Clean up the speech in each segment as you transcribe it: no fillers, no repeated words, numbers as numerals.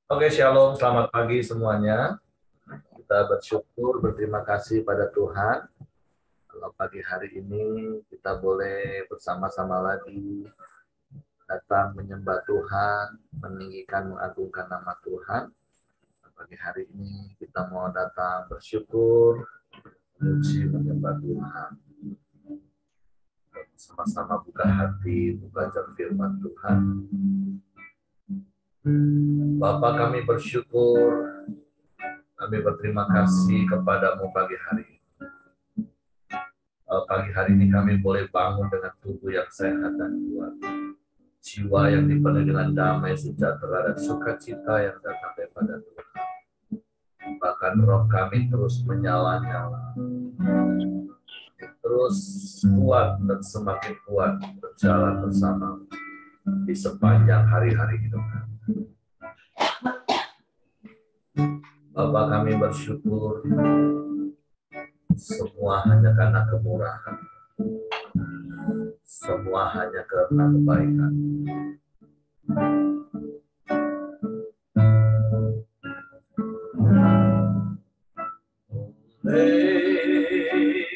Oke, shalom, selamat pagi semuanya. Kita bersyukur, berterima kasih pada Tuhan. Kalau pagi hari ini kita boleh bersama-sama lagi datang menyembah Tuhan, meninggikan, mengagungkan nama Tuhan. Pagi hari ini kita mau datang bersyukur, memuji, menyembah Tuhan. Sama-sama buka hati, belajar firman Tuhan. Bapa, kami bersyukur, kami berterima kasih kepadamu pagi hari ini. Pagi hari ini kami boleh bangun dengan tubuh yang sehat dan kuat. Jiwa yang dipenuhi dengan damai, sejahtera, dan sukacita yang datang daripada Tuhan. Bahkan roh kami terus menyala-nyala. Terus kuat dan semakin kuat berjalan bersama di sepanjang hari-hari hidup kami. Bapak, kami bersyukur semua hanya karena kemurahan. Semua hanya karena kebaikan.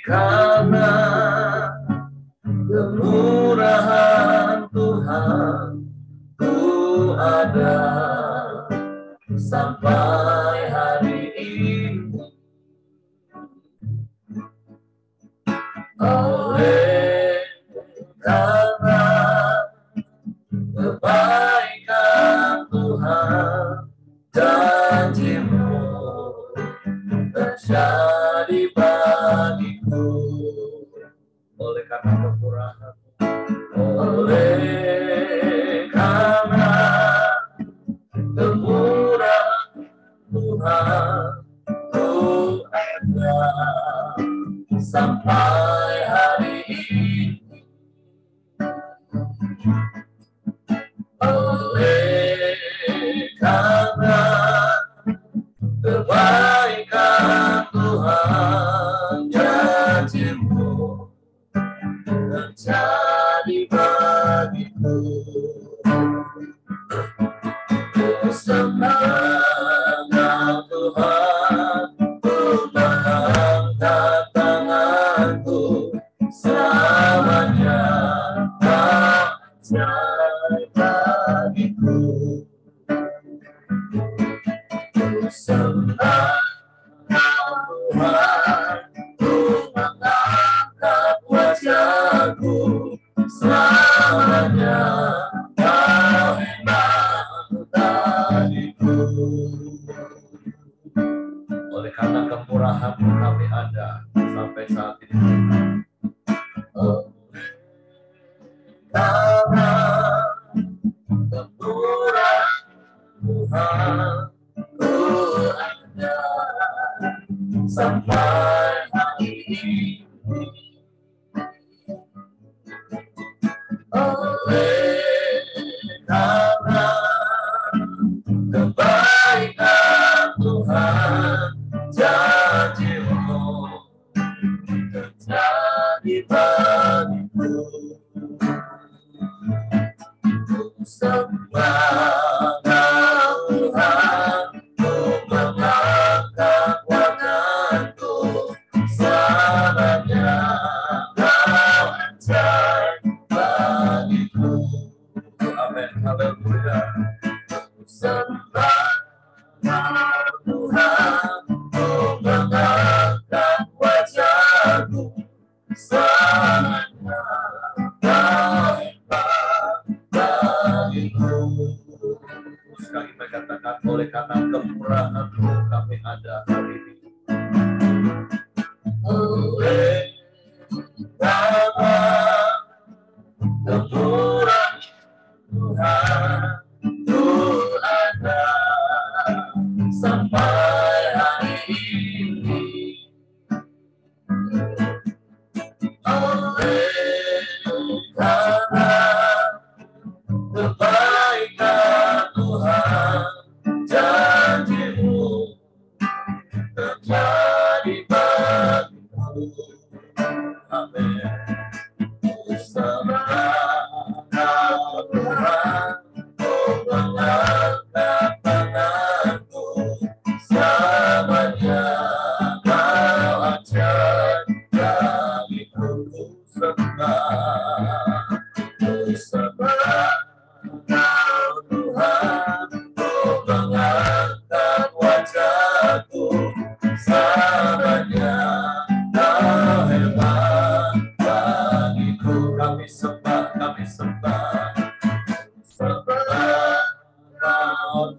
Karena kemurahan Tuhan, ku ada sampai hari ini. Oleh karena kebaikan Tuhan, janji-Mu terjadi bagiku. Oleh karena kemurahan, oleh karena kemurahan Tuhan, ku ada sampai hari ini. Oleh karena kebaikan Tuhan, janji-Mu terjadi bagiku. Ku semangat Tuhan, ku mengangkat tanganku, selamanya ajaib bagiku. Ku semangat Tuhan, ku mengangkat wajahku, selamanya Kau hebat bagiku. Oleh karena kemurahan-Mu kami ada sampai saat ini. Karena kemurahan Tuhan, ku ada sampai hari ini. Oleh karena kebaikan Tuhan, janji-Mu terjadi bagiku. Ku semangat Tuhan, ku mengangkat wajahku, selamanya Kau ajaib bagiku. Amin, haleluya. Ku semangat Tuhan, ku mengangkat wajahku, selamanya Kau hebat bagiku. Sekali lagi katakan, oleh karena kemurahan-Mu kami ada hari ini. Oleh karena kemurahan Tuhan, ku ada sampai hari ini. Oleh karena kebaikan Tuhan, janji-Mu terjadi bagiku. Amin. Ku semangat Tuhan, ku mengangkat tangan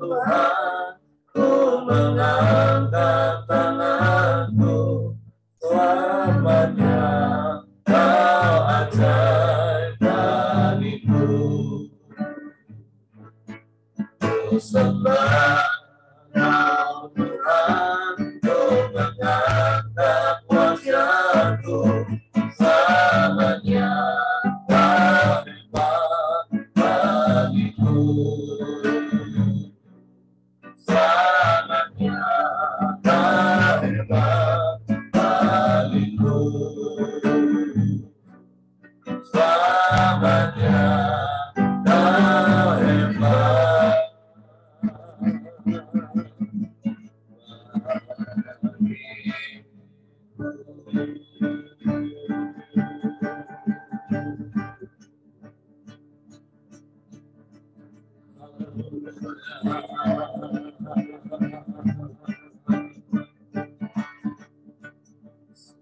Tuhan, ku mengangkat tanganku, selamanya Kau ajaib bagiku. Ku sembah Kau Tuhan, ku mengangkat wajahku, selamanya Kau hebat bagiku. Selamanya Kau hebat bagiku. Selamanya Kau hebat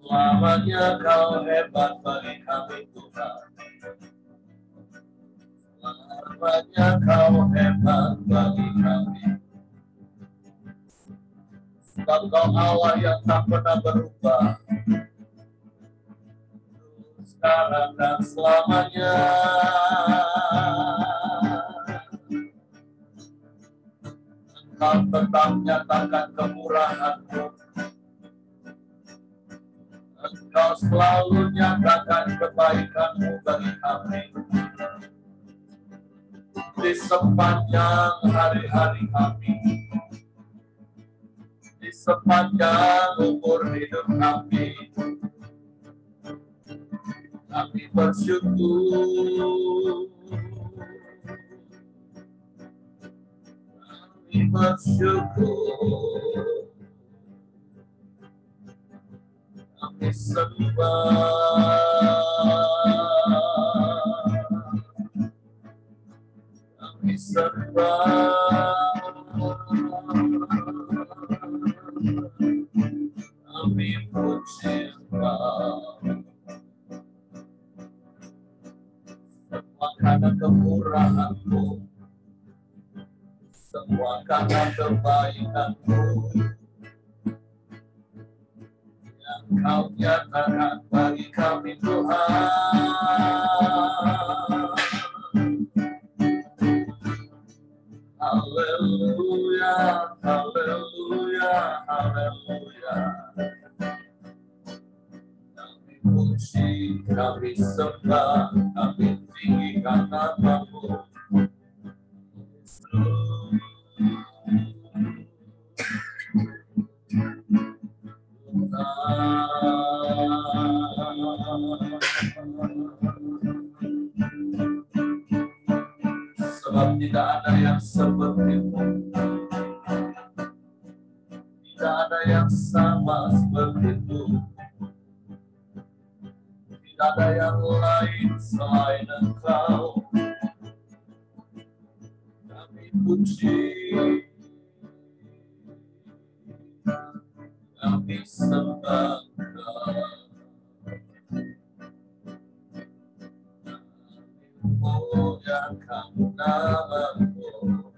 Selamanya Kau hebat bagi kami Tuhan. Selamanya Kau hebat bagi kami. Sebab Kau Allah yang tak pernah berubah, sekarang dan selamanya. Engkau tetap nyatakan kemurahan-Mu. Engkau selalu nyatakan kebaikan-Mu bagi kami. Di sepanjang hari-hari kami, di sepanjang umur hidup kami, kami bersyukur. Kami bersyukur. Kami sembah. Kami sembah. Kami puji Engkau. Semua karena kemurahan-Mu, semua karena kebaikan-Mu yang Kau nyatakan bagi kami Tuhan. Haleluya, haleluya, haleluya. Kami puji, kami sembah, kami tinggikan nama-Mu. Sebab tidak ada yang seperti-Mu, tidak ada yang sama seperti-Mu, tidak ada yang lain selain Engkau. Kami puji, kami sembah Engkau. Muliakan nama-Mu,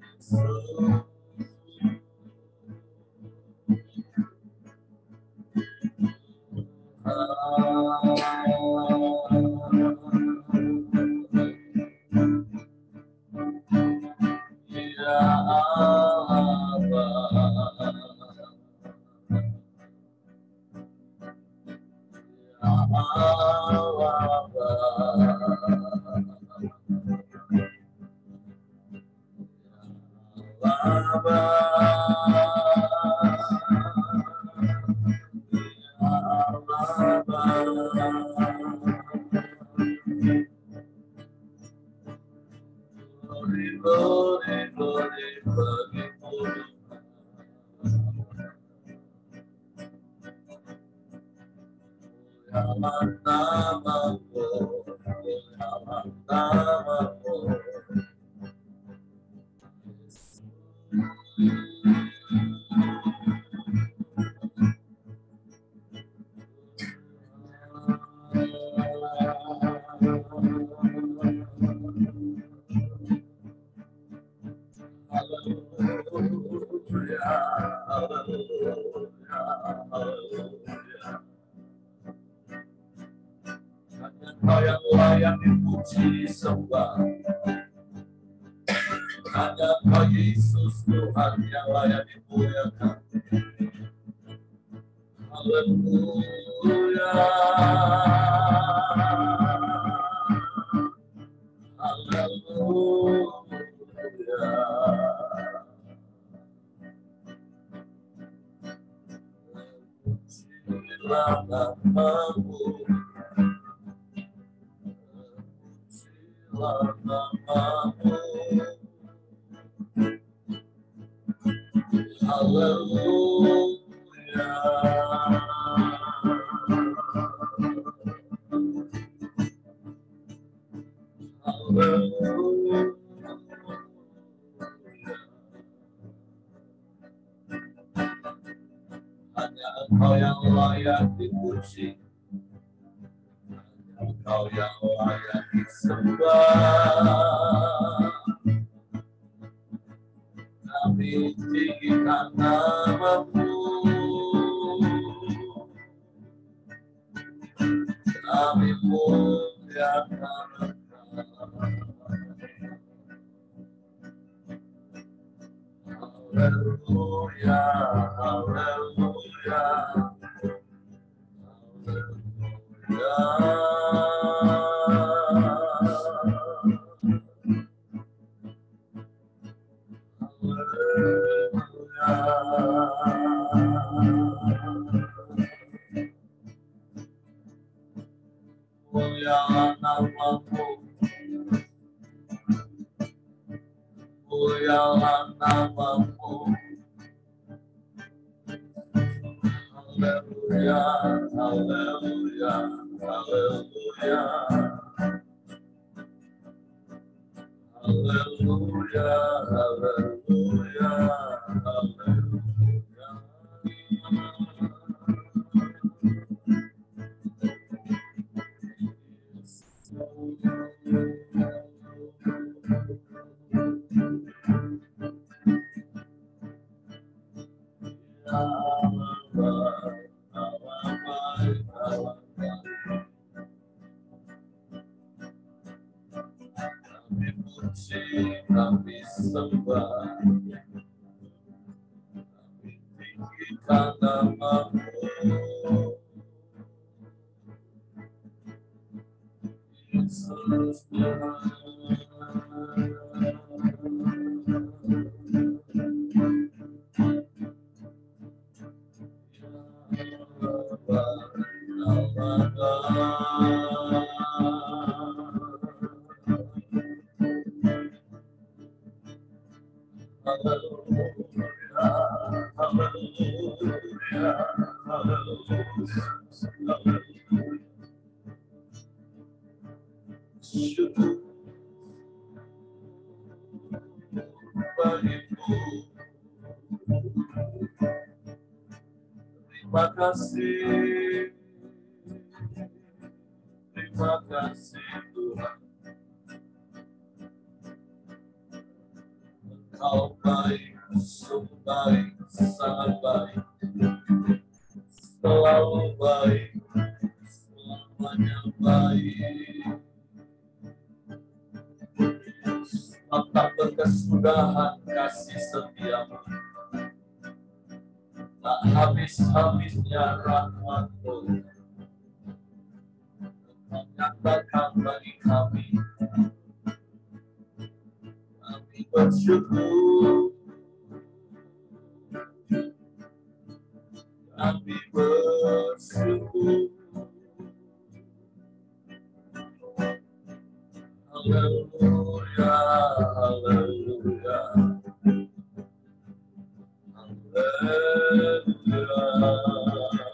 Yesus. Ya Allah, puji sembah. Hanya Kau Yesus Tuhan yang layak dimuliakan. Haleluya. Haleluya. Pujilah namamu. Pujilah namamu. Haleluya. Haleluya. Hanya Engkau yang layak dipuji, hanya Engkau yang layak disembah. Kami tinggikan namamu, kami muliakan Engkau. Haleluya, haleluya, mulialah namamu, mulialah namamu. Haleluya, haleluya, haleluya. Haleluya, haleluya, haleluya. Kami puji, kami sembah, kami tinggikan namamu. Yesus Tuhan. Syukur bagimu. Terima kasih, terima kasih Tuhan. Engkau baik, sungguh baik, sangat baik, selalu baik, selamanya baik. Tak berkesudahan kasih setiamu, tak habis-habisnya rahmat-Mu. Engkau nyatakan bagi kami, kami bersyukur, kami bersyukur. Haleluya, haleluya, haleluya, haleluya.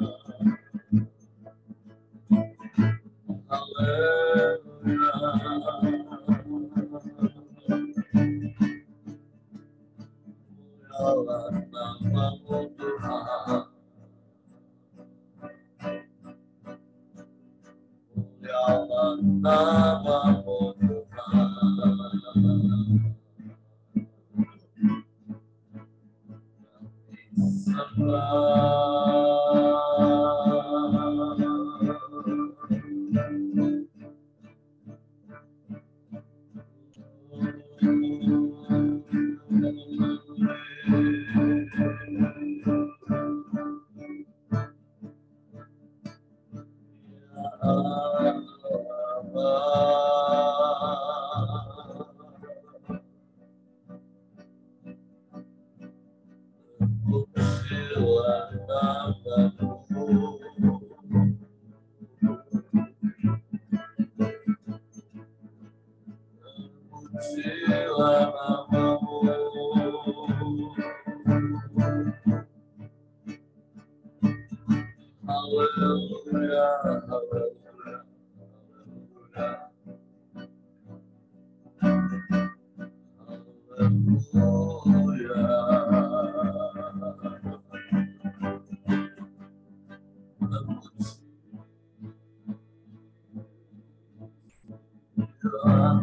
Terpujilah namamu. Haleluya, haleluya, haleluya. Terpujilah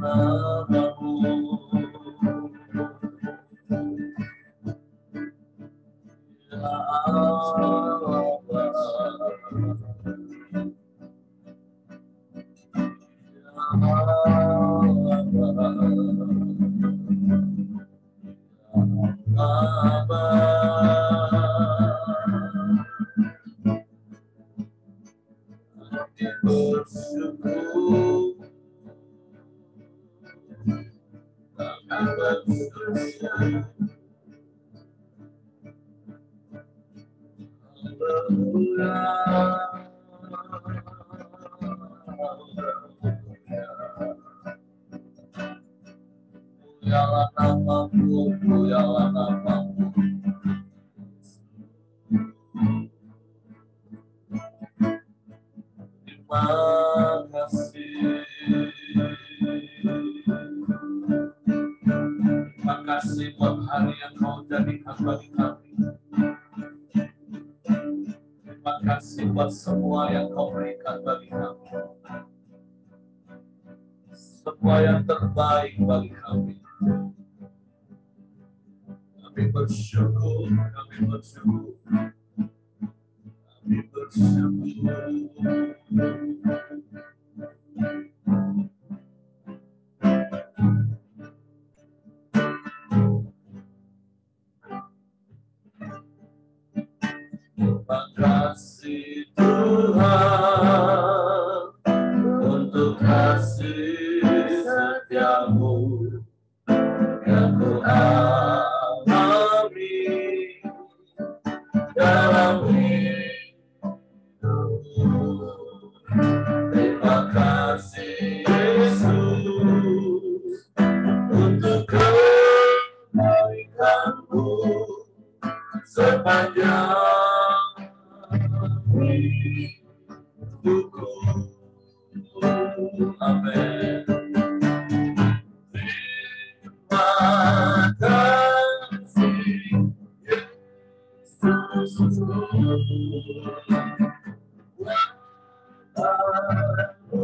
namamu. Ya Allah. Mulialah namamu, mulialah namamu. Terima kasih. Terima kasih buat hari yang kau jadikan bagi kami. Terima kasih buat semua yang kau berikan bagi kami. Semua yang terbaik bagi kami. Kami bersyukur, kami bersyukur. Kami bersyukur. Terima kasih Tuhan untuk kasih setiamu yang ku alami dalam hidupku. Terima kasih Yesus untuk kebaikanmu sepanjang hidupku. Amin. Terima kasih Yesus. Aku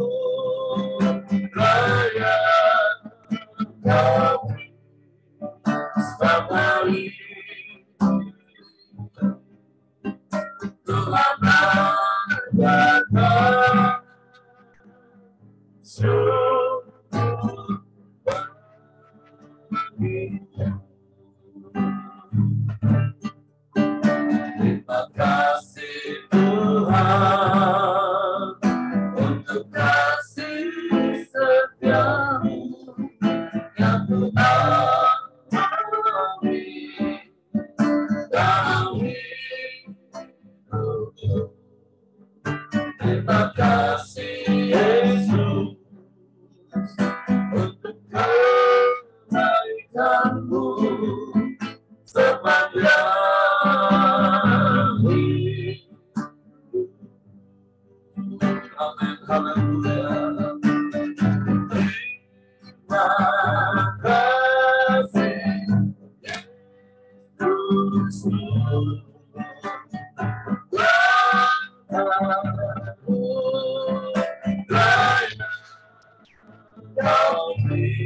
raya kau setiap hari. Tuhan berkata, syukur bagimu. Terima kasih Tuhan untuk kasih setiamu yang ku alami dalam hidupku. Terima kasih Yesus untuk kebaikanmu sepanjang hidupku. Amin, haleluya. Terima kasih Yesus. Kau beri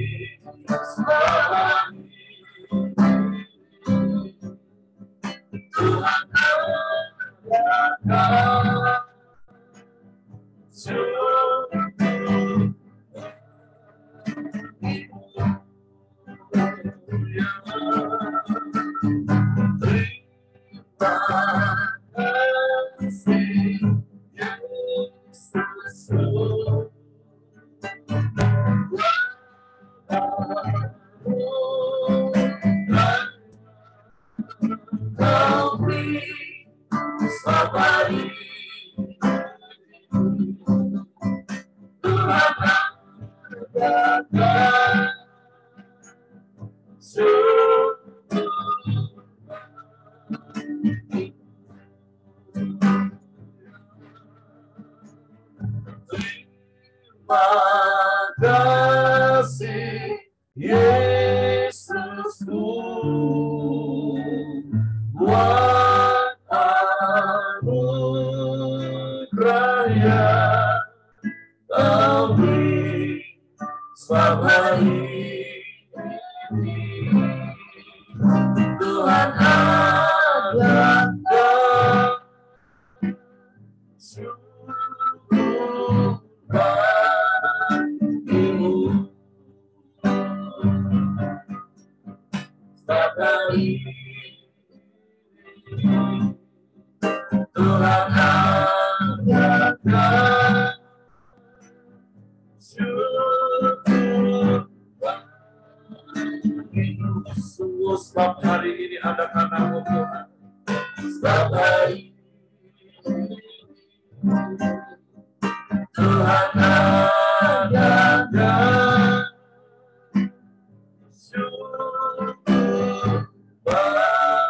setiap hari kasih Yesusku buat anugerah yang Kau beri setiap hari ini. Tuhan adalah syukur bagimu. Setiap hari Tuhan adalah syukur bagimu. Sungguh setiap hari ini ada karena-Mu Tuhan. Setiap hari Tuhan adalah syukur bagimu.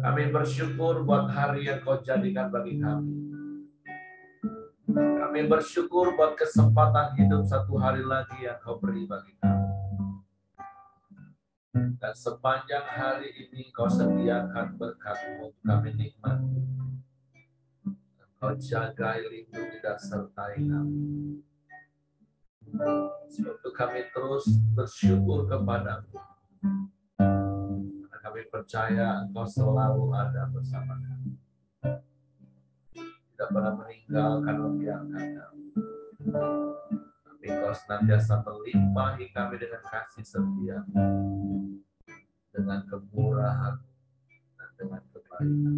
Kami bersyukur buat hari yang Kau jadikan bagi kami. Kami bersyukur buat kesempatan hidup satu hari lagi yang Kau beri bagi kami. Dan sepanjang hari ini Kau sediakan berkat-Mu untuk kami nikmati. Kau jaga, lindungi, dan sertai kami. Untuk kami terus bersyukur kepada-Mu. Karena kami percaya Engkau selalu ada bersama kami. Tidak pernah meninggalkan membiarkan kami. Tapi Kau senantiasa melimpahi kami dengan kasih setia, dengan kemurahan, dan dengan kebaikan.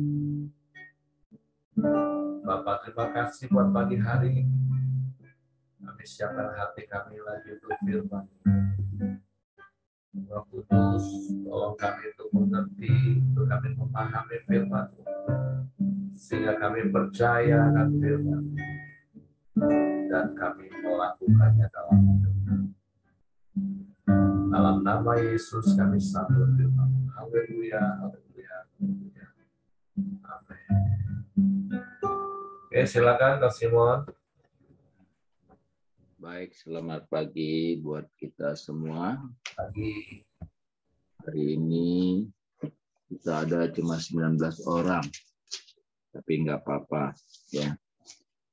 Bapak, terima kasih buat pagi hari ini. Kami siapkan hati kami lagi untuk firman. Roh Kudus, tolong kami untuk mengerti, untuk kami memahami firman, sehingga kami percaya akan firman dan kami melakukannya dalam hidup kami. Dalam nama Yesus kami sambut firman. Haleluya, haleluya, haleluya. Amin. Oke, silakan Kak Simon. Baik, selamat pagi buat kita semua. Pagi. Hari ini kita ada cuma 19 orang, tapi nggak apa-apa ya.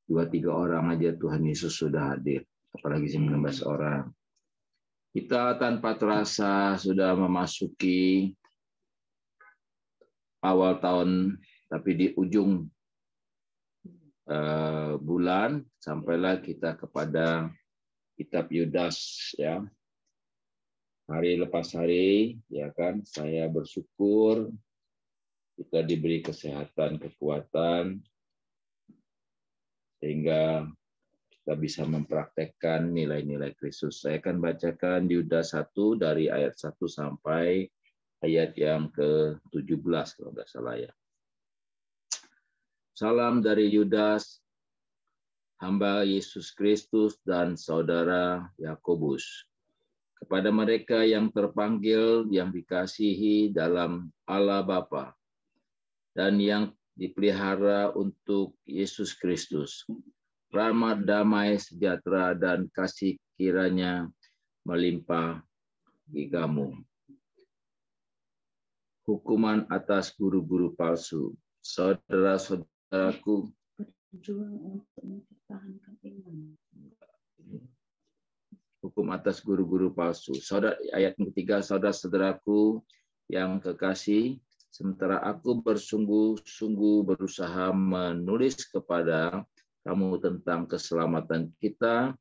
2-3 orang aja Tuhan Yesus sudah hadir, apalagi 19 orang. Kita tanpa terasa sudah memasuki awal tahun, tapi di ujung bulan sampailah kita kepada kitab Yudas ya. Hari lepas hari ya kan, saya bersyukur kita diberi kesehatan, kekuatan sehingga kita bisa mempraktekkan nilai-nilai Kristus. Saya akan bacakan Yudas 1 dari ayat 1 sampai ayat yang ke-17 kalau nggak salah ya. Salam dari Yudas, hamba Yesus Kristus dan saudara Yakobus. Kepada mereka yang terpanggil, yang dikasihi dalam Allah Bapa, dan yang dipelihara untuk Yesus Kristus. Rahmat, damai, sejahtera, dan kasih kiranya melimpah bagi kamu. Hukuman atas guru-guru palsu. Saudara-saudaraku, berjuang untuk mempertahankan iman. Hukum atas guru-guru palsu. Ayat yang ketiga, saudara-saudaraku yang kekasih, sementara aku bersungguh-sungguh berusaha menulis kepada kamu tentang keselamatan kita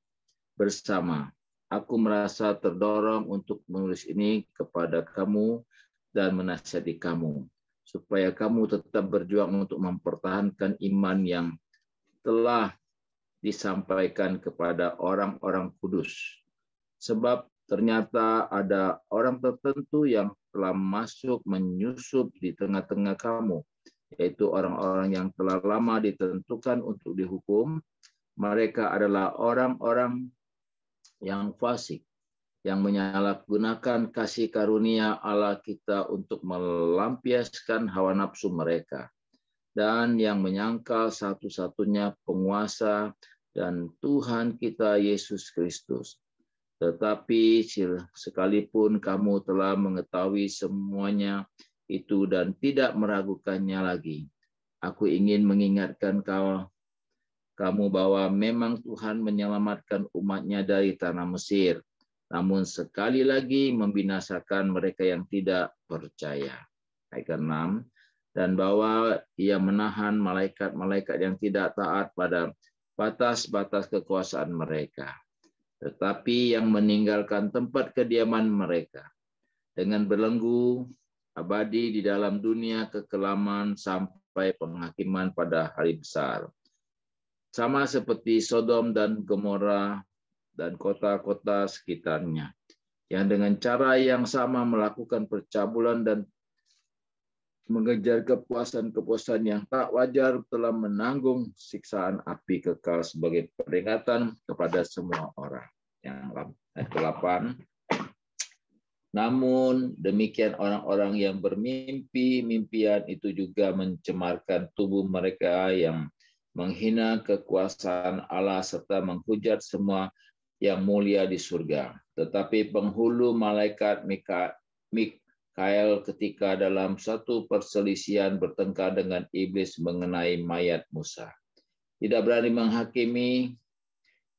bersama. Aku merasa terdorong untuk menulis ini kepada kamu dan menasihati kamu, supaya kamu tetap berjuang untuk mempertahankan iman yang telah disampaikan kepada orang-orang kudus. Sebab ternyata ada orang tertentu yang telah masuk menyusup di tengah-tengah kamu, yaitu orang-orang yang telah lama ditentukan untuk dihukum. Mereka adalah orang-orang yang fasik, yang menyalahgunakan kasih karunia Allah kita untuk melampiaskan hawa nafsu mereka, dan yang menyangkal satu-satunya penguasa dan Tuhan kita Yesus Kristus. Tetapi sekalipun kamu telah mengetahui semuanya itu dan tidak meragukannya lagi, aku ingin mengingatkan kamu bahwa memang Tuhan menyelamatkan umat-Nya dari tanah Mesir, namun sekali lagi membinasakan mereka yang tidak percaya. Ayat 6, dan bahwa Ia menahan malaikat-malaikat yang tidak taat pada batas-batas kekuasaan mereka, tetapi yang meninggalkan tempat kediaman mereka dengan belenggu abadi di dalam dunia kekelaman sampai penghakiman pada hari besar. Sama seperti Sodom dan Gomora dan kota-kota sekitarnya, yang dengan cara yang sama melakukan percabulan dan mengejar kepuasan-kepuasan yang tak wajar, telah menanggung siksaan api kekal sebagai peringatan kepada semua orang. Yang ke-8, namun demikian orang-orang yang bermimpi-mimpian itu juga mencemarkan tubuh mereka, yang menghina kekuasaan Allah serta menghujat semua yang mulia di surga. Tetapi penghulu malaikat Mikael ketika dalam satu perselisihan bertengkar dengan iblis mengenai mayat Musa, tidak berani menghakimi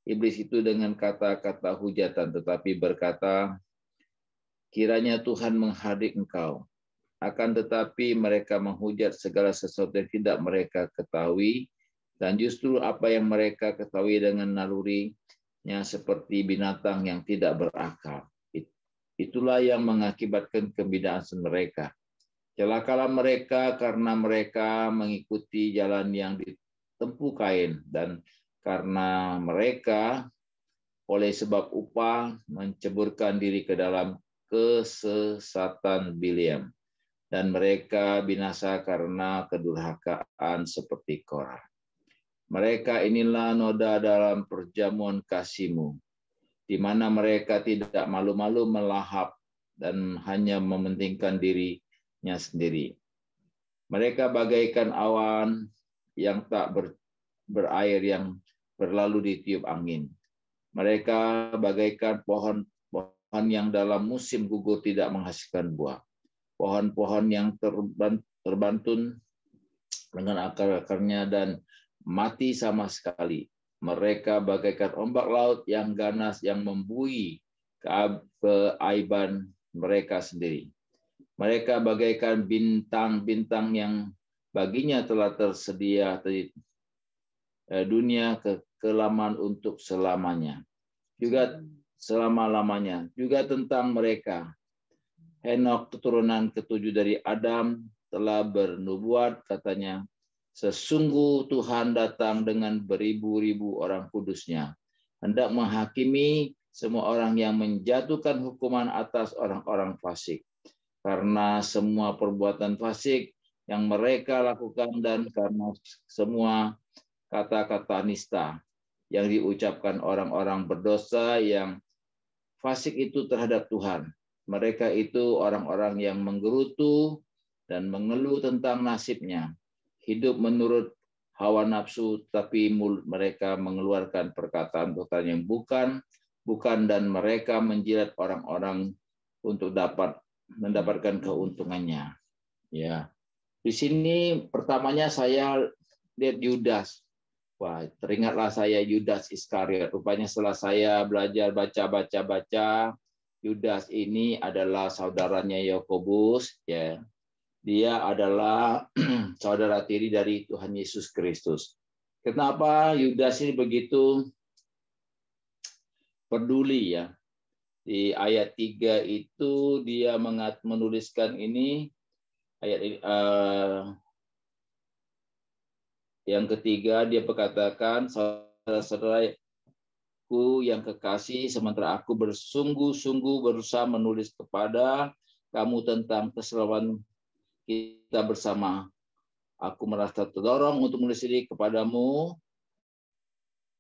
iblis itu dengan kata-kata hujatan, tetapi berkata, kiranya Tuhan menghadik engkau. Akan tetapi mereka menghujat segala sesuatu yang tidak mereka ketahui, dan justru apa yang mereka ketahui dengan nalurinya seperti binatang yang tidak berakal. Itulah yang mengakibatkan kebinasaan mereka. Celakalah mereka karena mereka mengikuti jalan yang ditempuh Kain, dan karena mereka oleh sebab upah menceburkan diri ke dalam kesesatan Bileam, dan mereka binasa karena kedurhakaan seperti Korah. Mereka inilah noda dalam perjamuan kasih-Mu, di mana mereka tidak malu-malu melahap dan hanya mementingkan dirinya sendiri. Mereka bagaikan awan yang tak berair yang berlalu ditiup angin. Mereka bagaikan pohon yang dalam musim gugur tidak menghasilkan buah. Pohon-pohon yang terbantun dengan akar-akarnya dan mati sama sekali. Mereka bagaikan ombak laut yang ganas yang membuih keaiban mereka sendiri. Mereka bagaikan bintang-bintang yang baginya telah tersedia dunia kekelaman untuk selamanya. Juga selama-lamanya. Juga tentang mereka, Henok keturunan ketujuh dari Adam telah bernubuat, katanya, sesungguh Tuhan datang dengan beribu-ribu orang kudusnya, hendak menghakimi semua orang yang menjatuhkan hukuman atas orang-orang fasik, karena semua perbuatan fasik yang mereka lakukan dan karena semua kata-kata nista yang diucapkan orang-orang berdosa yang fasik itu terhadap Tuhan. Mereka itu orang-orang yang menggerutu dan mengeluh tentang nasibnya. Hidup menurut hawa nafsu, tapi mulut mereka mengeluarkan perkataan-perkataan yang bukan, dan mereka menjilat orang-orang untuk mendapatkan keuntungannya. Ya, di sini pertamanya saya lihat Yudas. Wah, teringatlah saya Yudas Iskariot. Rupanya setelah saya belajar baca, Yudas ini adalah saudaranya Yakobus, ya. Dia adalah saudara tiri dari Tuhan Yesus Kristus. Kenapa Yudas ini begitu peduli, ya? Di ayat 3 itu dia menuliskan ini, ayat ini, yang ketiga dia berkatakan, saudara-saudaraku yang kekasih, sementara aku bersungguh-sungguh berusaha menulis kepada kamu tentang keselamatan kita bersama, aku merasa terdorong untuk menulis ini kepadamu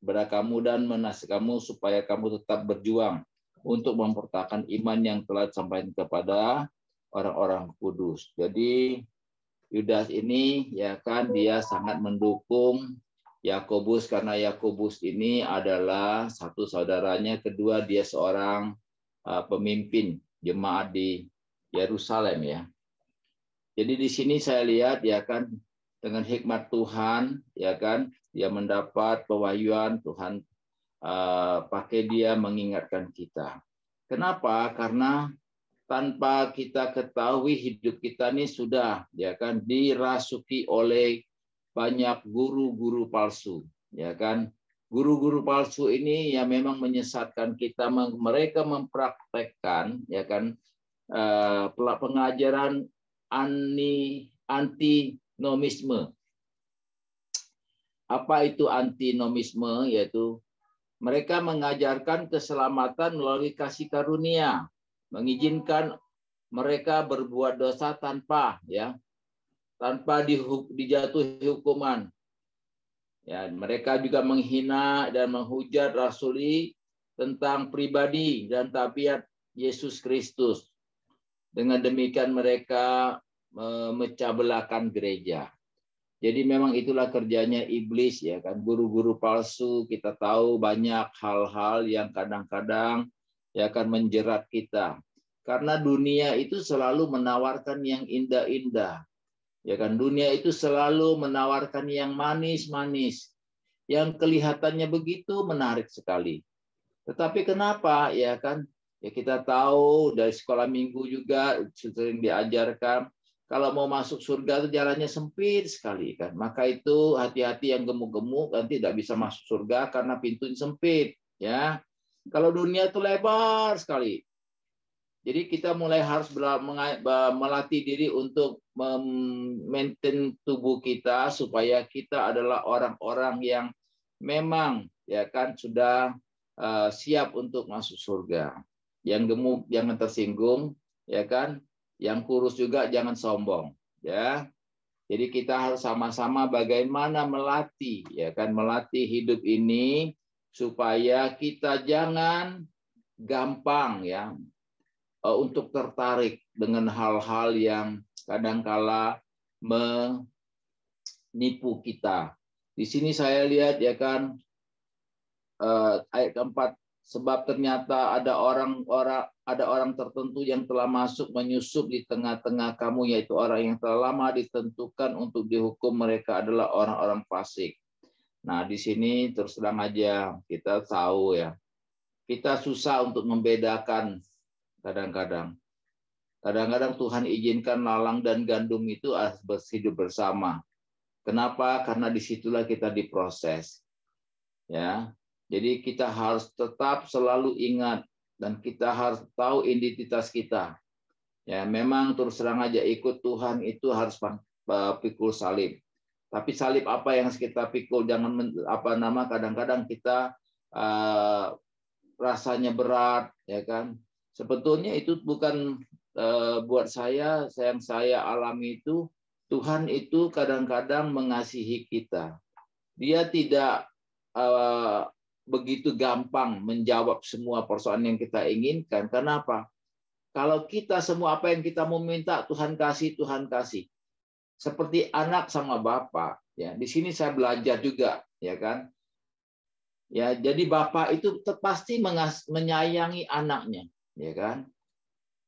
kepada kamu dan menasihati kamu supaya kamu tetap berjuang untuk mempertahankan iman yang telah disampaikan kepada orang-orang kudus. Jadi Yudas ini ya kan dia sangat mendukung Yakobus karena Yakobus ini adalah satu saudaranya, kedua dia seorang pemimpin jemaat di Yerusalem ya. Jadi di sini saya lihat ya kan dengan hikmat Tuhan ya kan dia mendapat pewahyuan Tuhan pakai dia mengingatkan kita. Kenapa? Karena tanpa kita ketahui hidup kita ini sudah ya kan dirasuki oleh banyak guru-guru palsu ya kan. Guru-guru palsu ini ya memang menyesatkan kita, mereka mempraktekkan ya kan pengajaran antinomisme. Apa itu antinomisme? Yaitu mereka mengajarkan keselamatan melalui kasih karunia, mengizinkan mereka berbuat dosa tanpa dijatuhi hukuman. Ya, mereka juga menghina dan menghujat rasuli tentang pribadi dan tabiat Yesus Kristus. Dengan demikian mereka memecah belahkan gereja. Jadi memang itulah kerjanya iblis ya kan, guru-guru palsu. Kita tahu banyak hal-hal yang kadang-kadang ya akan menjerat kita. Karena dunia itu selalu menawarkan yang indah-indah. Ya kan, dunia itu selalu menawarkan yang manis-manis, yang kelihatannya begitu menarik sekali. Tetapi kenapa ya kan? Ya kita tahu dari sekolah minggu juga sering diajarkan kalau mau masuk surga itu jalannya sempit sekali kan. Maka itu hati-hati yang gemuk-gemuk nanti tidak bisa masuk surga karena pintunya sempit ya. Kalau dunia itu lebar sekali. Jadi kita mulai harus melatih diri untuk memaintain tubuh kita supaya kita adalah orang-orang yang memang ya kan sudah siap untuk masuk surga. Yang gemuk jangan tersinggung ya kan, yang kurus juga jangan sombong ya. Jadi kita harus sama-sama bagaimana melatih ya kan, melatih hidup ini supaya kita jangan gampang ya untuk tertarik dengan hal-hal yang kadangkala menipu kita. Di sini saya lihat ya kan ayat keempat, sebab ternyata ada orang tertentu yang telah masuk menyusup di tengah-tengah kamu, yaitu orang yang telah lama ditentukan untuk dihukum, mereka adalah orang-orang fasik. Nah, di sini terus terang aja kita tahu ya, kita susah untuk membedakan. Kadang-kadang Tuhan izinkan lalang dan gandum itu hidup bersama. Kenapa? Karena disitulah kita diproses. Ya, jadi kita harus tetap selalu ingat dan kita harus tahu identitas kita. Ya, memang terus terang aja ikut Tuhan itu harus pikul salib. Tapi salib apa yang kita pikul? Jangan kadang-kadang kita rasanya berat, ya kan? Sebetulnya itu bukan buat saya, yang saya alami itu, Tuhan itu kadang-kadang mengasihi kita. Dia tidak begitu gampang menjawab semua persoalan yang kita inginkan. Kenapa? Kalau kita semua apa yang kita mau minta, Tuhan kasih, Tuhan kasih. Seperti anak sama bapak. Ya, di sini saya belajar juga, ya kan? Ya, jadi bapak itu pasti menyayangi anaknya. Ya kan?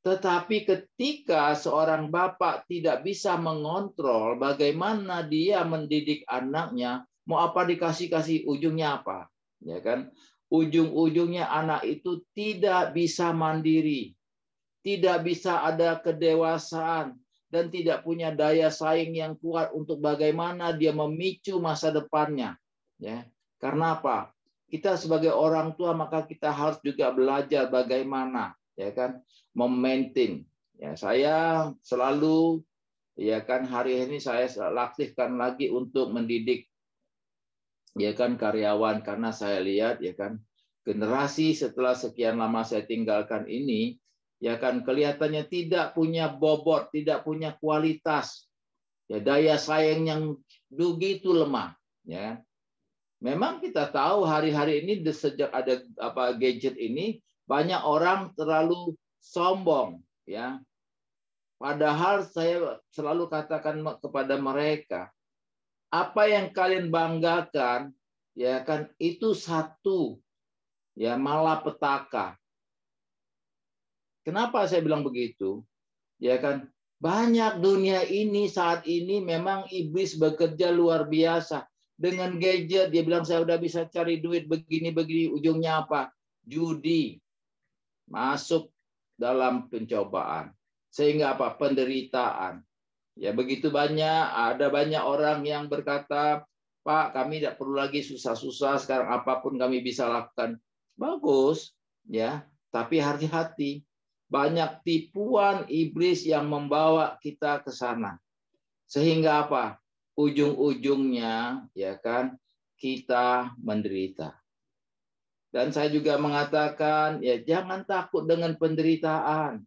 Tetapi ketika seorang bapak tidak bisa mengontrol bagaimana dia mendidik anaknya, mau apa dikasih ujungnya apa? Ya kan? Ujung-ujungnya anak itu tidak bisa mandiri, tidak bisa ada kedewasaan, dan tidak punya daya saing yang kuat untuk bagaimana dia memicu masa depannya. Ya, karena apa? Kita sebagai orang tua maka kita harus juga belajar bagaimana ya kan memaintain. Ya, saya selalu ya kan hari ini saya aktifkan lagi untuk mendidik ya kan karyawan, karena saya lihat ya kan generasi setelah sekian lama saya tinggalkan ini ya kan kelihatannya tidak punya bobot, tidak punya kualitas. Ya, daya saing yang begitu lemah ya. Memang kita tahu hari-hari ini sejak ada gadget ini banyak orang terlalu sombong, ya. Padahal saya selalu katakan kepada mereka, apa yang kalian banggakan, ya kan, itu satu, ya, malapetaka. Kenapa saya bilang begitu? Ya kan, banyak dunia ini saat ini memang iblis bekerja luar biasa. Dengan gadget dia bilang saya udah bisa cari duit begini-begini, ujungnya apa? Judi. Masuk dalam pencobaan. Sehingga apa? Penderitaan. Ya begitu banyak, ada banyak orang yang berkata, Pak, kami tidak perlu lagi susah-susah, sekarang apapun kami bisa lakukan. Bagus, ya. Tapi hati-hati. Banyak tipuan iblis yang membawa kita ke sana. Sehingga apa? Ujung-ujungnya, ya kan, kita menderita. Dan saya juga mengatakan, ya jangan takut dengan penderitaan.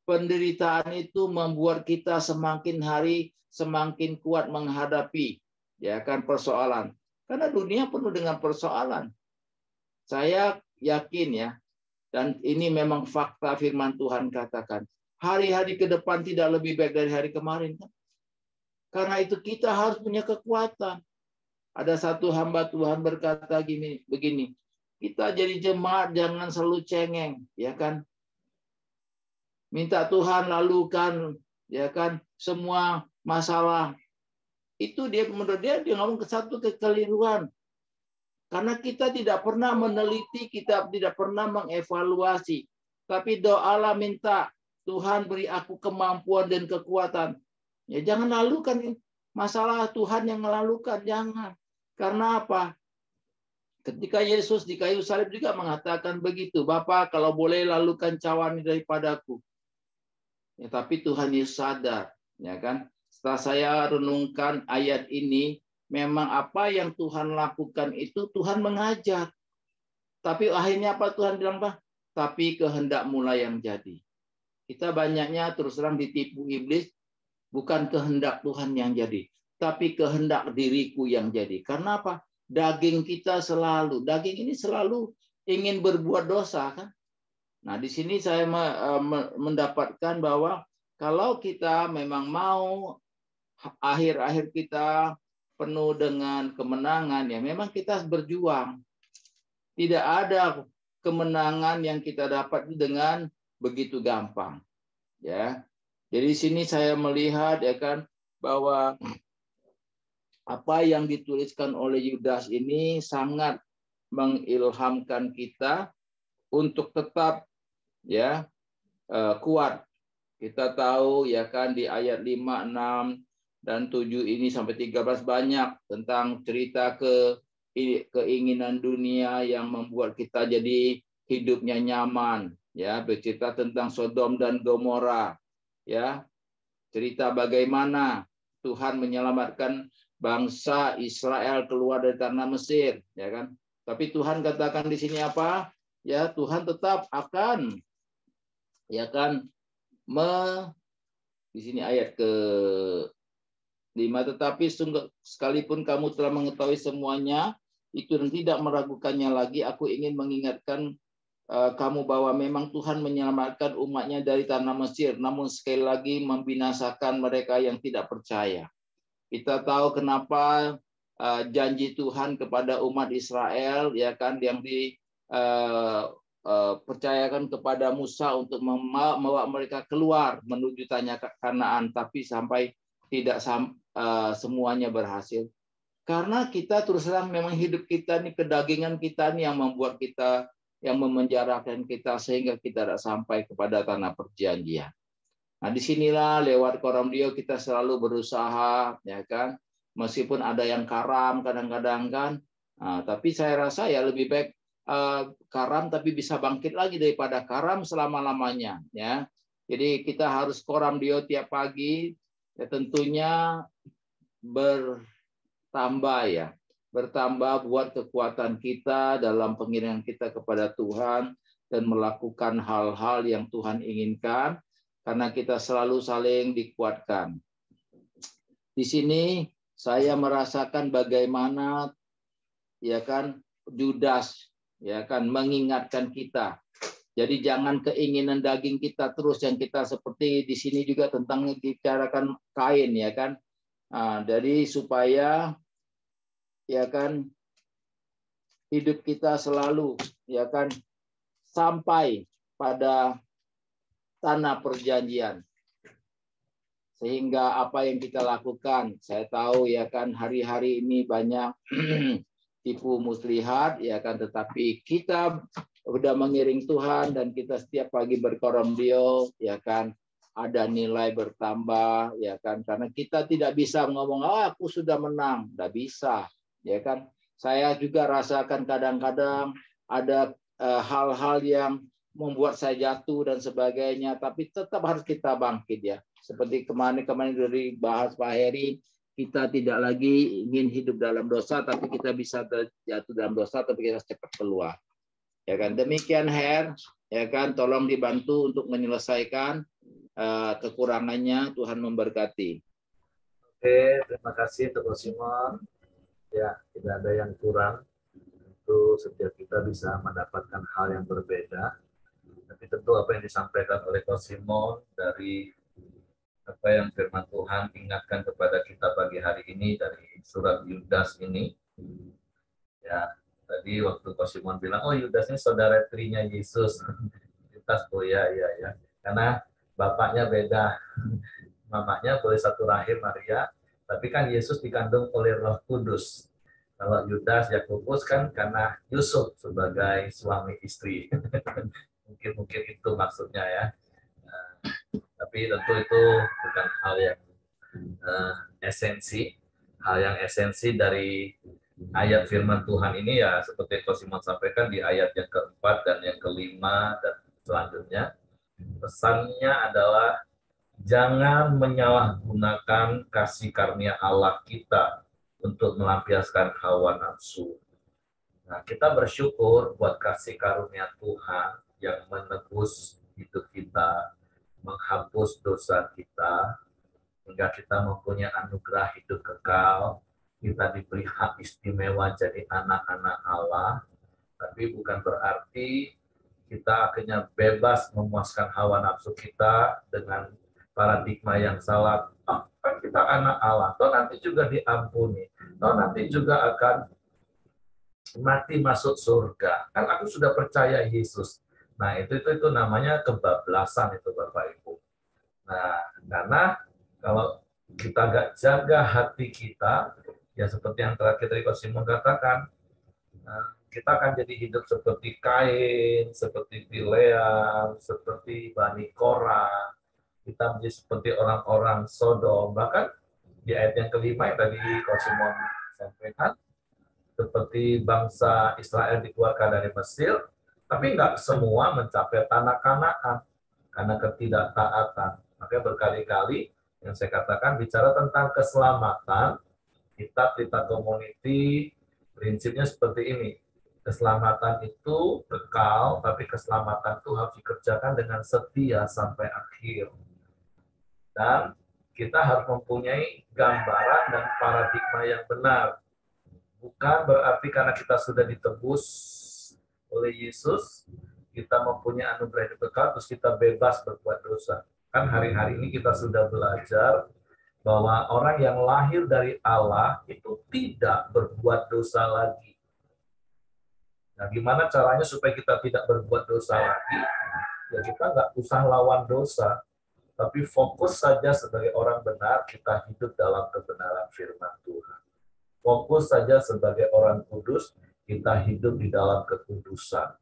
Penderitaan itu membuat kita semakin hari semakin kuat menghadapi, ya kan, persoalan. Karena dunia penuh dengan persoalan. Saya yakin, ya, dan ini memang fakta firman Tuhan katakan, hari-hari ke depan tidak lebih baik dari hari kemarin. Karena itu kita harus punya kekuatan. Ada satu hamba Tuhan berkata begini, kita jadi jemaat jangan selalu cengeng, ya kan? Minta Tuhan lalukan, ya kan, semua masalah. Itu dia menurut dia ngomong ke satu kekeliruan. Karena kita tidak pernah meneliti, kita tidak pernah mengevaluasi. Tapi doalah minta, Tuhan beri aku kemampuan dan kekuatan. Ya jangan lalukan masalah Tuhan yang melalukan, jangan. Karena apa? Ketika Yesus di kayu salib juga mengatakan begitu, Bapa kalau boleh lalukan cawan ini daripadaku. Ya, tapi Tuhan Yesus sadar, ya kan? Setelah saya renungkan ayat ini, memang apa yang Tuhan lakukan itu Tuhan mengajar. Tapi akhirnya apa Tuhan bilang, Pak? Tapi kehendak-Mu yang jadi. Kita banyaknya terus terang ditipu iblis, bukan kehendak Tuhan yang jadi, tapi kehendak diriku yang jadi. Karena apa? Daging kita selalu, daging ini selalu ingin berbuat dosa, kan? Nah, di sini saya mendapatkan bahwa kalau kita memang mau akhir-akhir kita penuh dengan kemenangan, ya memang kita harus berjuang. Tidak ada kemenangan yang kita dapat dengan begitu gampang. Ya. Jadi di sini saya melihat, ya kan, bahwa apa yang dituliskan oleh Yudas ini sangat mengilhamkan kita untuk tetap, ya, kuat. Kita tahu, ya kan, di ayat 5, 6 dan 7 ini sampai 13 banyak tentang cerita keinginan dunia yang membuat kita jadi hidupnya nyaman, ya, bercerita tentang Sodom dan Gomora, ya. Cerita bagaimana Tuhan menyelamatkan bangsa Israel keluar dari tanah Mesir, ya kan? Tapi Tuhan katakan di sini apa? Ya, Tuhan tetap akan, ya kan, di sini ayat ke-5, tetapi sekalipun kamu telah mengetahui semuanya itu dan tidak meragukannya lagi, aku ingin mengingatkan kamu bahwa memang Tuhan menyelamatkan umatnya dari tanah Mesir, namun sekali lagi membinasakan mereka yang tidak percaya. Kita tahu kenapa janji Tuhan kepada umat Israel, ya kan, yang percayakan kepada Musa untuk membawa mereka keluar menuju tanah Kanaan, tapi sampai tidak semuanya berhasil. Karena kita terus terang memang hidup kita ini, kedagingan kita ini yang membuat kita, yang memenjarakan kita sehingga kita tidak sampai kepada tanah perjanjian. Nah, disinilah lewat Koramdio kita selalu berusaha, ya kan, meskipun ada yang karam kadang-kadang kan, tapi saya rasa ya lebih baik karam tapi bisa bangkit lagi daripada karam selama-lamanya, ya. Jadi kita harus Koramdio tiap pagi, ya tentunya bertambah, ya, bertambah buat kekuatan kita dalam pengiringan kita kepada Tuhan dan melakukan hal-hal yang Tuhan inginkan, karena kita selalu saling dikuatkan. Di sini saya merasakan bagaimana ya kan, Judas, ya kan, mengingatkan kita. Jadi jangan keinginan daging kita terus yang kita seperti di sini juga tentang dibicarakan Kain, ya kan. Nah, jadi supaya ya kan hidup kita selalu ya kan sampai pada tanah perjanjian. Sehingga apa yang kita lakukan, saya tahu ya kan hari-hari ini banyak tipu muslihat ya kan, tetapi kita udah mengiring Tuhan dan kita setiap pagi berkoromdio ya kan, ada nilai bertambah ya kan, karena kita tidak bisa ngomong aku sudah menang, tidak bisa ya kan. Saya juga rasakan kadang-kadang ada hal-hal yang membuat saya jatuh dan sebagainya, tapi tetap harus kita bangkit ya. Seperti kemarin dari bahas Pak Heri, kita tidak lagi ingin hidup dalam dosa, tapi kita bisa jatuh dalam dosa, tapi kita cepat keluar. Ya kan, demikian Her, ya kan, tolong dibantu untuk menyelesaikan kekurangannya. Tuhan memberkati. Oke, terima kasih Teguh Simon. Ya, tidak ada yang kurang. Tentu setiap kita bisa mendapatkan hal yang berbeda. Tapi tentu apa yang disampaikan oleh Coach Simon dari apa yang firman Tuhan ingatkan kepada kita pagi hari ini dari surat Yudas ini. Ya, tadi waktu Coach Simon bilang, oh Yudas ini saudara tirinya Yesus. Yudas, oh ya. Karena bapaknya beda. Mamanya boleh satu rahim Maria, tapi kan Yesus dikandung oleh Roh Kudus. Kalau Yudas, Yakobus kan karena Yusuf sebagai suami istri. Mungkin itu maksudnya ya. Tapi tentu itu bukan hal yang esensi. Hal yang esensi dari ayat firman Tuhan ini ya seperti Coach Simon sampaikan di ayat yang keempat dan yang kelima dan selanjutnya. Pesannya adalah jangan menyalahgunakan kasih karunia Allah kita untuk melampiaskan hawa nafsu. Nah, kita bersyukur buat kasih karunia Tuhan yang menebus hidup kita, menghapus dosa kita, hingga kita mempunyai anugerah hidup kekal. Kita diberi hak istimewa jadi anak-anak Allah, tapi bukan berarti kita akhirnya bebas memuaskan hawa nafsu kita dengan paradigma yang salah. Oh, kan kita anak Allah, toh nanti juga diampuni, toh nanti juga akan mati masuk surga. Kan aku sudah percaya Yesus. Nah, itu namanya kebablasan itu Bapak Ibu. Nah, karena kalau kita gak jaga hati kita, ya seperti yang terakhir tadi Coach Simon katakan, kita akan jadi hidup seperti Kain, seperti Bileam, seperti Bani Korah. Kita menjadi seperti orang-orang Sodom. Bahkan di ayat yang kelima yang tadi Coach Simon sampaikan, seperti bangsa Israel dikeluarkan dari Mesir, tapi nggak semua mencapai tanah Kanaan karena ketidaktaatan. Makanya berkali-kali yang saya katakan bicara tentang keselamatan, kita Community prinsipnya seperti ini. Keselamatan itu kekal, tapi keselamatan itu harus dikerjakan dengan setia sampai akhir. Dan kita harus mempunyai gambaran dan paradigma yang benar. Bukan berarti karena kita sudah ditebus oleh Yesus, kita mempunyai anugerah hidup kekal, terus kita bebas berbuat dosa. Kan hari-hari ini kita sudah belajar bahwa orang yang lahir dari Allah itu tidak berbuat dosa lagi. Nah, gimana caranya supaya kita tidak berbuat dosa lagi? Ya kita nggak usah lawan dosa, tapi fokus saja sebagai orang benar, kita hidup dalam kebenaran firman Tuhan. Fokus saja sebagai orang kudus, kita hidup di dalam kekudusan.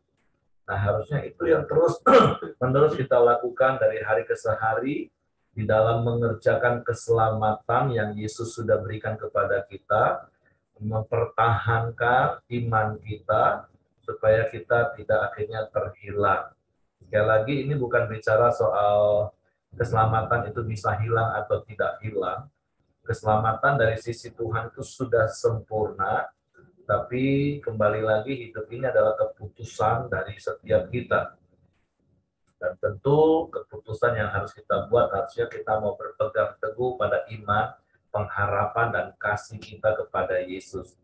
Nah, harusnya itu yang terus-menerus kita lakukan dari hari ke hari di dalam mengerjakan keselamatan yang Yesus sudah berikan kepada kita, mempertahankan iman kita, supaya kita tidak akhirnya terhilang. Sekali lagi, ini bukan bicara soal keselamatan itu bisa hilang atau tidak hilang. Keselamatan dari sisi Tuhan itu sudah sempurna, tapi kembali lagi hidup ini adalah keputusan dari setiap kita. Dan tentu keputusan yang harus kita buat harusnya kita mau berpegang teguh pada iman, pengharapan, dan kasih kita kepada Yesus.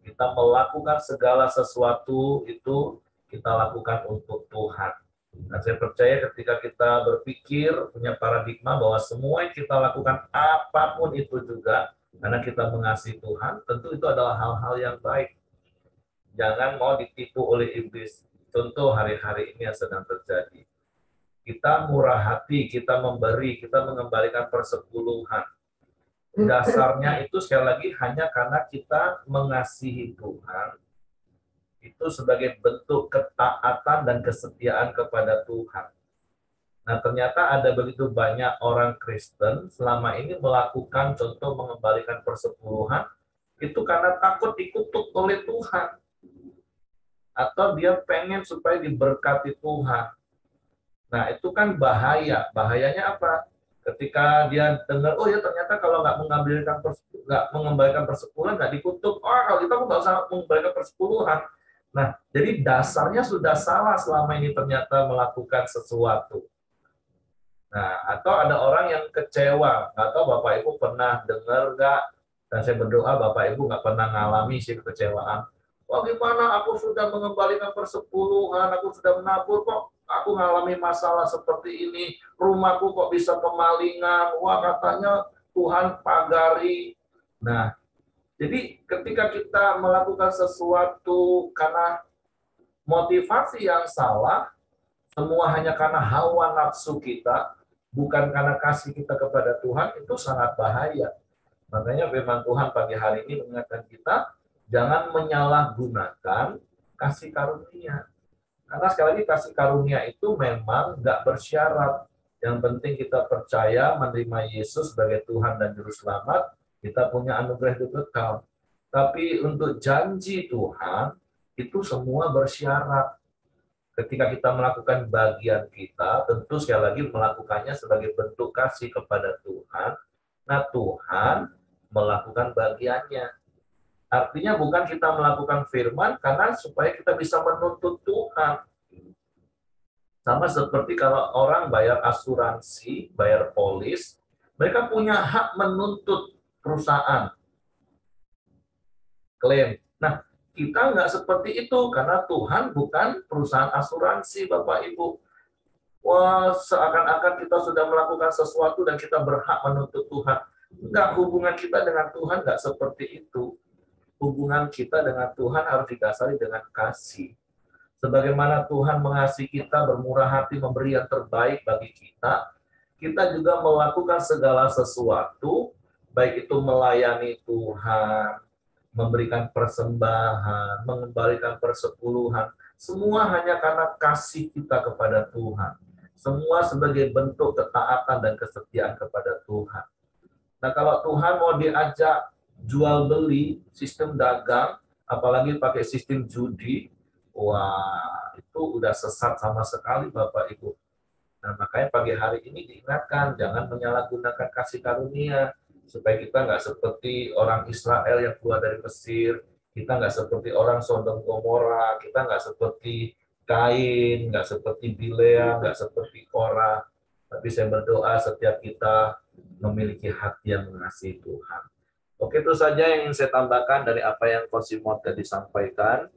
Kita melakukan segala sesuatu itu kita lakukan untuk Tuhan. Dan saya percaya ketika kita berpikir, punya paradigma bahwa semua yang kita lakukan apapun itu juga, karena kita mengasihi Tuhan, tentu itu adalah hal-hal yang baik. Jangan mau ditipu oleh iblis. Contoh hari-hari ini yang sedang terjadi. Kita murah hati, kita memberi, kita mengembalikan persepuluhan. Dasarnya itu sekali lagi hanya karena kita mengasihi Tuhan. Itu sebagai bentuk ketaatan dan kesetiaan kepada Tuhan. Nah, ternyata ada begitu banyak orang Kristen selama ini melakukan contoh mengembalikan persepuluhan, itu karena takut dikutuk oleh Tuhan. Atau dia pengen supaya diberkati Tuhan. Nah, itu kan bahaya. Bahayanya apa? Ketika dia dengar, oh ya ternyata kalau nggak mengembalikan persepuluhan, nggak dikutuk. Oh, kalau kita nggak usah mengembalikan persepuluhan. Nah, jadi dasarnya sudah salah selama ini ternyata melakukan sesuatu. Nah, atau ada orang yang kecewa. Nggak tahu Bapak Ibu pernah dengar nggak? Dan saya berdoa Bapak Ibu nggak pernah ngalami sih kekecewaan. Wah, gimana aku sudah mengembalikan persepuluhan, aku sudah menabur, kok aku mengalami masalah seperti ini, rumahku kok bisa kemalingan, wah katanya Tuhan pagari. Nah, jadi ketika kita melakukan sesuatu karena motivasi yang salah, semua hanya karena hawa nafsu kita, bukan karena kasih kita kepada Tuhan, itu sangat bahaya. Makanya firman Tuhan pagi hari ini mengingatkan kita, jangan menyalahgunakan kasih karunia. Karena sekali lagi kasih karunia itu memang nggak bersyarat. Yang penting kita percaya menerima Yesus sebagai Tuhan dan Juru Selamat, kita punya anugerah hidup kekal. Tapi untuk janji Tuhan, itu semua bersyarat. Ketika kita melakukan bagian kita, tentu sekali lagi melakukannya sebagai bentuk kasih kepada Tuhan. Nah, Tuhan melakukan bagiannya. Artinya bukan kita melakukan firman karena supaya kita bisa menuntut Tuhan. Sama seperti kalau orang bayar asuransi, bayar polis, mereka punya hak menuntut perusahaan. Klaim. Nah, kita nggak seperti itu karena Tuhan bukan perusahaan asuransi, Bapak Ibu. Wah, seakan-akan kita sudah melakukan sesuatu dan kita berhak menuntut Tuhan. Enggak, hubungan kita dengan Tuhan nggak seperti itu. Hubungan kita dengan Tuhan harus didasari dengan kasih. Sebagaimana Tuhan mengasihi kita, bermurah hati, memberi yang terbaik bagi kita, kita juga melakukan segala sesuatu, baik itu melayani Tuhan, memberikan persembahan, mengembalikan persepuluhan, semua hanya karena kasih kita kepada Tuhan. Semua sebagai bentuk ketaatan dan kesetiaan kepada Tuhan. Nah, kalau Tuhan mau diajak jual beli, sistem dagang, apalagi pakai sistem judi, wah, itu udah sesat sama sekali Bapak Ibu. Nah, makanya pagi hari ini diingatkan, jangan menyalahgunakan kasih karunia, supaya kita nggak seperti orang Israel yang keluar dari Mesir, kita nggak seperti orang Sodom Gomora, kita nggak seperti Kain, nggak seperti Bilea, nggak seperti Korah. Tapi saya berdoa setiap kita memiliki hati yang mengasihi Tuhan. Oke, itu saja yang ingin saya tambahkan dari apa yang Coach Simon tadi sampaikan.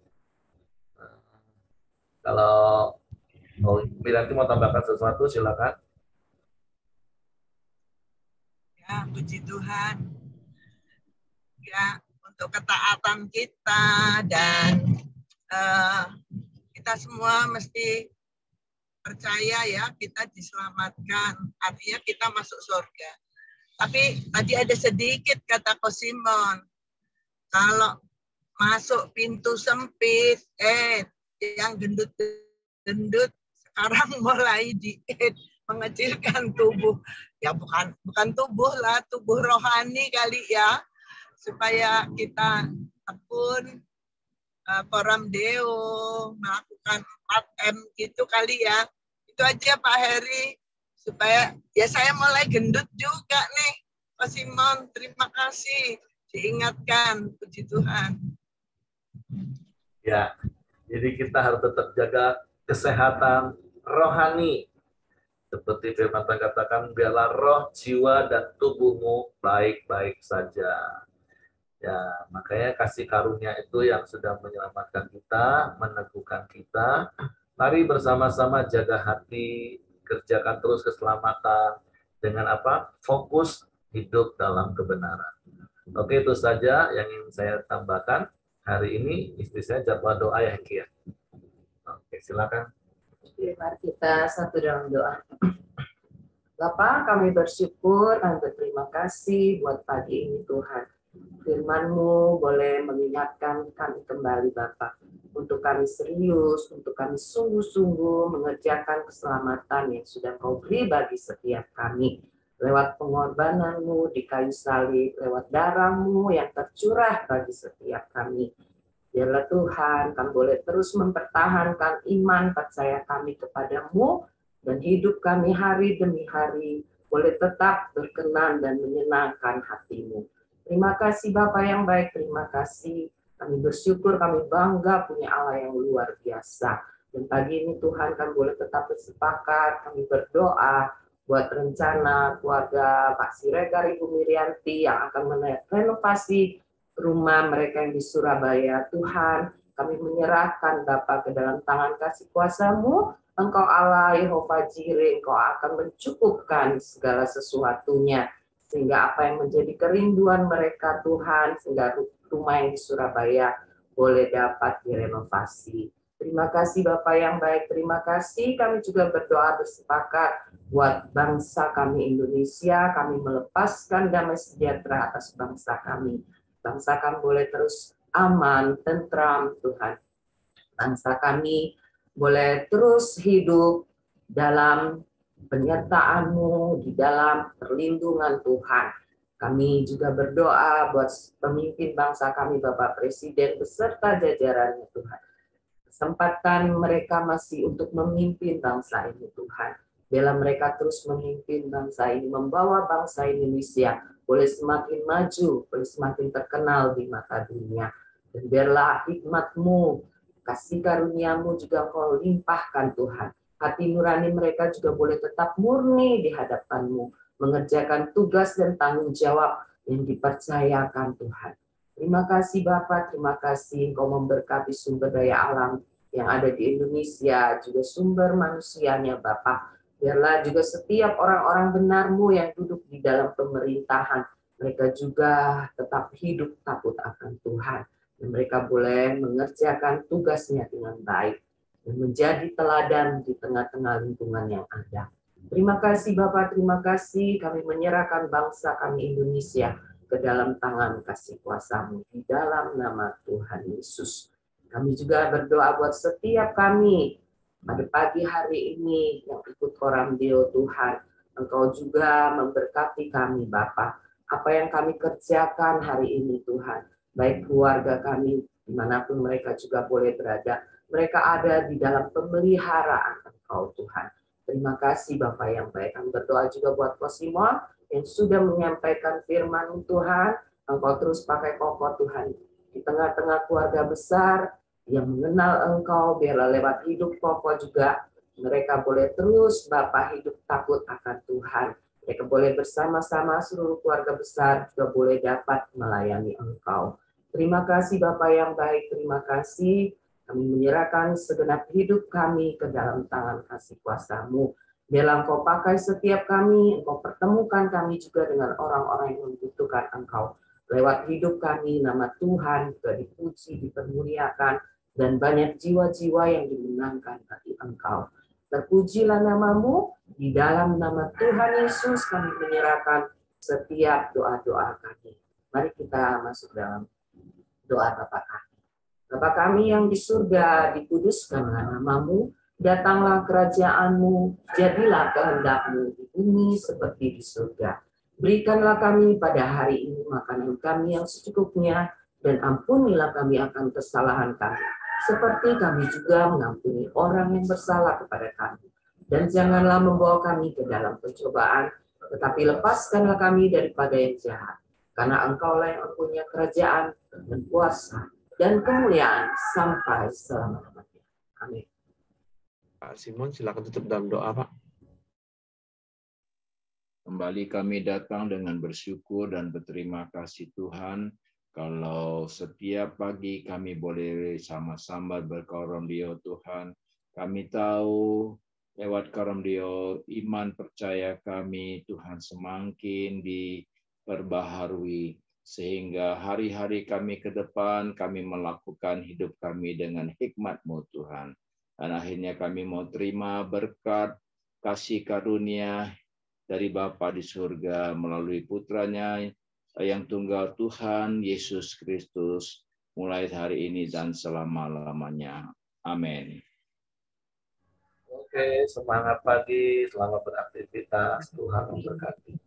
Kalau Miranti mau tambahkan sesuatu, silakan. Ya, puji Tuhan. Ya, untuk ketaatan kita dan kita semua mesti percaya ya, kita diselamatkan. Artinya kita masuk surga. Tapi tadi ada sedikit kata Coach Simon. Kalau masuk pintu sempit, yang gendut-gendut sekarang mulai diet, mengecilkan tubuh. Ya bukan tubuh lah, tubuh rohani kali ya. Supaya kita tekun, Koram Deo, melakukan 4M gitu kali ya. Itu aja Pak Heri. Supaya ya saya mulai gendut juga nih. Pak Simon, terima kasih. Diingatkan, puji Tuhan. Ya, jadi kita harus tetap jaga kesehatan rohani. Seperti firman Tuhan katakan, biarlah roh, jiwa, dan tubuhmu baik-baik saja. Ya, makanya kasih karunia itu yang sudah menyelamatkan kita, meneguhkan kita. Mari bersama-sama jaga hati, kerjakan terus keselamatan dengan apa? Fokus hidup dalam kebenaran. Oke, itu saja yang ingin saya tambahkan. Hari ini istri saya jadwal doa ya, Hengki ya. Oke, silakan. Mari kita satu dalam doa. Bapa, kami bersyukur dan berterima kasih buat pagi ini Tuhan. Firman-Mu boleh mengingatkan kami kembali Bapa, untuk kami serius, untuk kami sungguh-sungguh mengerjakan keselamatan yang sudah Kau beri bagi setiap kami. Lewat pengorbanan-Mu di kayu salib, lewat darah-Mu yang tercurah bagi setiap kami. Biarlah Tuhan, kami boleh terus mempertahankan iman percaya kami kepadamu, dan hidup kami hari demi hari boleh tetap berkenan dan menyenangkan hati-Mu. Terima kasih Bapa yang baik, terima kasih. Kami bersyukur, kami bangga punya Allah yang luar biasa. Dan pagi ini Tuhan, kami boleh tetap bersepakat, kami berdoa buat rencana keluarga Pak Siregar, Ibu Mirianti yang akan merenovasi rumah mereka yang di Surabaya. Tuhan, kami menyerahkan Bapa ke dalam tangan kasih kuasa-Mu. Engkau Allah Yehova Jireh, Engkau akan mencukupkan segala sesuatunya. Sehingga apa yang menjadi kerinduan mereka Tuhan, sehingga rumah yang di Surabaya boleh dapat direnovasi. Terima kasih Bapak yang baik, terima kasih. Kami juga berdoa bersepakat buat bangsa kami Indonesia, kami melepaskan damai sejahtera atas bangsa kami. Bangsa kami boleh terus aman, tentram Tuhan. Bangsa kami boleh terus hidup dalam penyertaan-Mu, di dalam perlindungan Tuhan. Kami juga berdoa buat pemimpin bangsa kami, Bapak Presiden, beserta jajarannya Tuhan. Kesempatan mereka masih untuk memimpin bangsa ini Tuhan. Bila mereka terus memimpin bangsa ini, membawa bangsa Indonesia boleh semakin maju, boleh semakin terkenal di mata dunia. Dan biarlah hikmat-Mu, kasih karunia-Mu juga Kau limpahkan Tuhan. Hati nurani mereka juga boleh tetap murni di hadapan-Mu, mengerjakan tugas dan tanggung jawab yang dipercayakan Tuhan. Terima kasih Bapak, terima kasih Engkau memberkati sumber daya alam yang ada di Indonesia, juga sumber manusianya Bapak. Biarlah juga setiap orang-orang benar-Mu yang duduk di dalam pemerintahan, mereka juga tetap hidup takut akan Tuhan. Dan mereka boleh mengerjakan tugasnya dengan baik dan menjadi teladan di tengah-tengah lingkungan yang ada. Terima kasih Bapak, terima kasih. Kami menyerahkan bangsa kami Indonesia ke dalam tangan kasih kuasa-Mu di dalam nama Tuhan Yesus. Kami juga berdoa buat setiap kami pada pagi hari ini yang ikut Koramdeo Tuhan. Engkau juga memberkati kami Bapa. Apa yang kami kerjakan hari ini Tuhan, baik keluarga kami dimanapun mereka juga boleh berada, mereka ada di dalam pemeliharaan Engkau Tuhan. Terima kasih Bapak yang baik. Kami berdoa juga buat Kosimon yang sudah menyampaikan firman Tuhan. Engkau terus pakai Koko Tuhan di tengah-tengah keluarga besar yang mengenal Engkau. Biarlah lewat hidup Koko juga mereka boleh terus Bapak hidup takut akan Tuhan. Mereka boleh bersama-sama seluruh keluarga besar juga boleh dapat melayani Engkau. Terima kasih Bapak yang baik, terima kasih. Kami menyerahkan segenap hidup kami ke dalam tangan kasih kuasa-Mu. Biarlah Engkau pakai setiap kami, Engkau pertemukan kami juga dengan orang-orang yang membutuhkan Engkau. Lewat hidup kami, nama Tuhan juga dipuji, dipermuliakan, dan banyak jiwa-jiwa yang dimenangkan bagi Engkau. Terpujilah nama-Mu, di dalam nama Tuhan Yesus kami menyerahkan setiap doa-doa kami. Mari kita masuk dalam doa Bapa kami. Bapa kami yang di surga, dikuduskanlah nama-Mu, datanglah kerajaan-Mu, jadilah kehendak-Mu di bumi seperti di surga. Berikanlah kami pada hari ini makanan kami yang secukupnya, dan ampunilah kami akan kesalahan kami, seperti kami juga mengampuni orang yang bersalah kepada kami. Dan janganlah membawa kami ke dalam pencobaan, tetapi lepaskanlah kami daripada yang jahat. Karena Engkaulah yang mempunyai kerajaan dan kuasa dan kemuliaan sampai selama-lamanya. Amin. Pak Simon, silakan tutup dalam doa, Pak. Kembali kami datang dengan bersyukur dan berterima kasih Tuhan, Kalau setiap pagi kami boleh sama-sama berkorondio Tuhan, kami tahu lewat korondio iman percaya kami Tuhan semakin diperbaharui, sehingga hari-hari kami ke depan kami melakukan hidup kami dengan hikmat-Mu Tuhan. Dan akhirnya kami mau terima berkat kasih karunia dari Bapa di surga melalui putranya yang tunggal Tuhan Yesus Kristus mulai hari ini dan selama-lamanya. Amin. Oke, semangat pagi, selamat beraktivitas, Tuhan memberkati.